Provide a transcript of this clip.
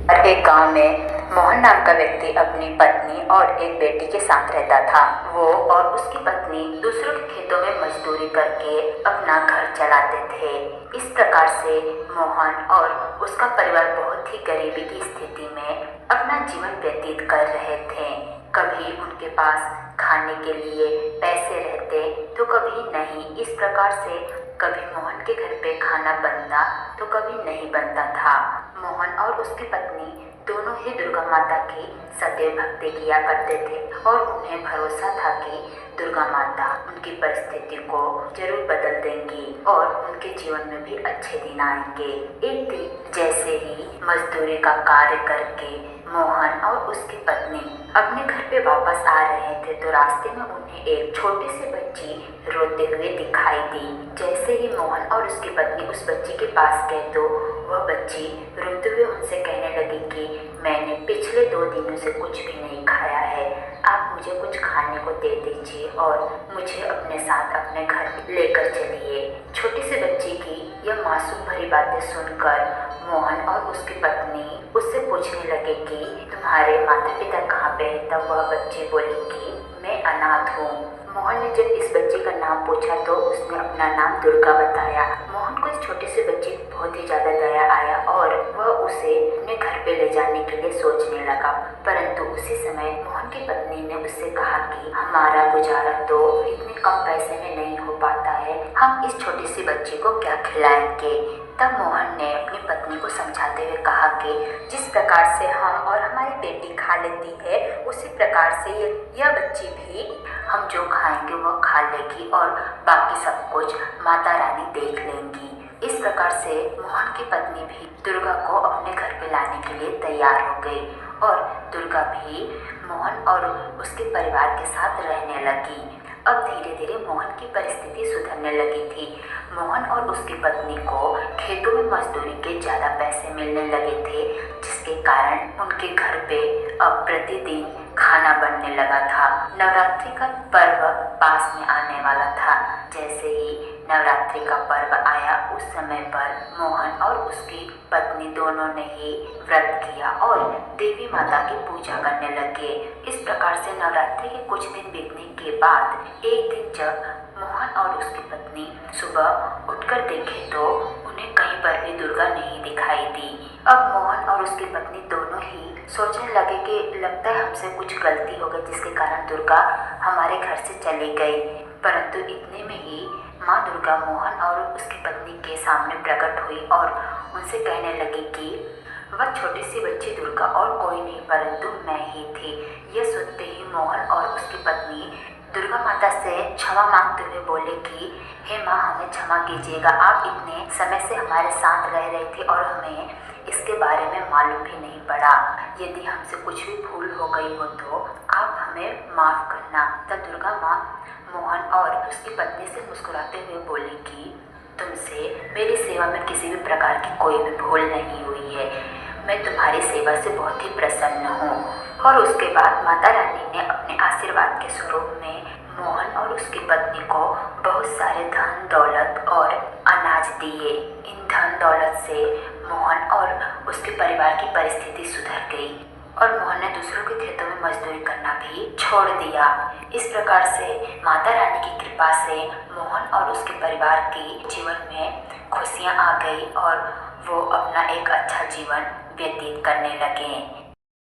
और एक गांव में मोहन नाम का व्यक्ति अपनी पत्नी और एक बेटी के साथ रहता था। वो और उसकी पत्नी दूसरों के खेतों में मजदूरी करके अपना घर चलाते थे। इस प्रकार से मोहन और उसका परिवार बहुत ही गरीबी की स्थिति में अपना जीवन व्यतीत कर रहे थे। कभी उनके पास खाने के लिए पैसे रहते तो कभी नहीं। इस प्रकार से कभी मोहन के घर पे खाना बनता तो कभी नहीं बनता था। मोहन और उसकी पत्नी दोनों ही दुर्गा माता की सदैव भक्ति किया करते थे और उन्हें भरोसा था कि दुर्गा माता उनकी परिस्थिति को जरूर बदल देंगी और उनके जीवन में भी अच्छे दिन आएंगे। एक दिन जैसे ही मजदूरी का कार्य करके मोहन और उसकी पत्नी अपने घर पे वापस आ रहे थे तो रास्ते में उन्हें एक छोटी सी बच्ची रोते हुए दिखाई दी। जैसे ही मोहन और उसकी पत्नी उस बच्ची के पास गए तो वह बच्ची रोते हुए उनसे कहने लगी कि मैंने पिछले 2 दिनों से कुछ भी नहीं खाया है, आप मुझे कुछ खाने को दे दीजिए और मुझे अपने साथ अपने घर लेकर चलिए। छोटी सी बच्ची की यह मासूम भरी बातें सुनकर मोहन और उसकी पत्नी उससे पूछने लगे कि तुम्हारे माता पिता कहाँ पे हैं। तब वह बच्ची बोली कि मैं अनाथ हूँ। मोहन ने जब इस बच्ची का नाम पूछा तो उसने अपना नाम दुर्गा बताया। मोहन को इस छोटी सी बच्ची बहुत ही ज्यादा दया आया और वह उसे अपने घर पे ले जाने के लिए सोचने लगा। परंतु उसी समय मोहन की पत्नी ने उससे कहा कि हमारा गुजारा तो इतने कम पैसे में नहीं हो पाता है, हम इस छोटी सी बच्ची को क्या खिलाएंगे। तब मोहन ने अपनी पत्नी को समझाते हुए कहा कि जिस प्रकार से हम और हमारी बेटी खा लेती है उसी प्रकार से यह बच्ची भी हम जो खाएंगे वह खा लेगी और बाकी सब कुछ माता रानी देख लेंगी। इस प्रकार से मोहन की पत्नी भी दुर्गा को अपने घर पे लाने के लिए तैयार हो गई और दुर्गा भी मोहन और उसके परिवार के साथ रहने लगी। अब धीरे धीरे मोहन की परिस्थिति सुधरने लगी थी। मोहन और उसकी पत्नी को खेतों में मजदूरी के ज़्यादा पैसे मिलने लगे थे, जिसके कारण उनके घर पे अब प्रतिदिन खाना बनने लगा था। नवरात्रि का पर्व पास में आने वाला था। जैसे ही नवरात्रि का पर्व आया उस समय पर मोहन और उसकी पत्नी दोनों ने ही व्रत किया और देवी माता की पूजा करने लगे। इस प्रकार से नवरात्रि के कुछ दिन बीतने के बाद एक दिन जब मोहन और उसकी पत्नी सुबह उठकर देखे तो उन्हें कहीं पर भी दुर्गा नहीं दिखाई दी। अब मोहन और उसकी पत्नी दोनों ही सोचने लगे कि लगता है हमसे कुछ गलती हो गई जिसके कारण दुर्गा हमारे घर से चली गई। परंतु इतने में ही माँ दुर्गा मोहन और उसकी पत्नी के सामने प्रकट हुई और उनसे कहने लगी कि वह छोटी सी बच्ची दुर्गा और कोई नहीं परंतु मैं ही थी। यह सुनते ही मोहन और उसकी पत्नी दुर्गा माता से क्षमा मांगते हुए बोले कि हे माँ, हमें क्षमा कीजिएगा, आप इतने समय से हमारे साथ रह रहे थे और हमें इसके बारे में मालूम भी नहीं पड़ा। यदि हमसे कुछ भी भूल हो गई हो तो आप हमें माफ़ करना। तब दुर्गा माँ मोहन और उसकी पत्नी से मुस्कुराते हुए बोली कि तुमसे मेरी सेवा में किसी भी प्रकार की कोई भी भूल नहीं हुई है, मैं तुम्हारी सेवा से बहुत ही प्रसन्न हूँ। और उसके बाद माता रानी ने अपने आशीर्वाद के स्वरूप में मोहन और उसकी पत्नी को बहुत सारे धन दौलत और अनाज दिए। इन धन दौलत से मोहन और उसके परिवार की परिस्थिति सुधर गई और मोहन ने दूसरों के खेतों में मजदूरी करना भी छोड़ दिया। इस प्रकार से माता रानी की कृपा से मोहन और उसके परिवार के जीवन में खुशियाँ आ गई और वो अपना एक अच्छा जीवन व्यतीत करने लगे।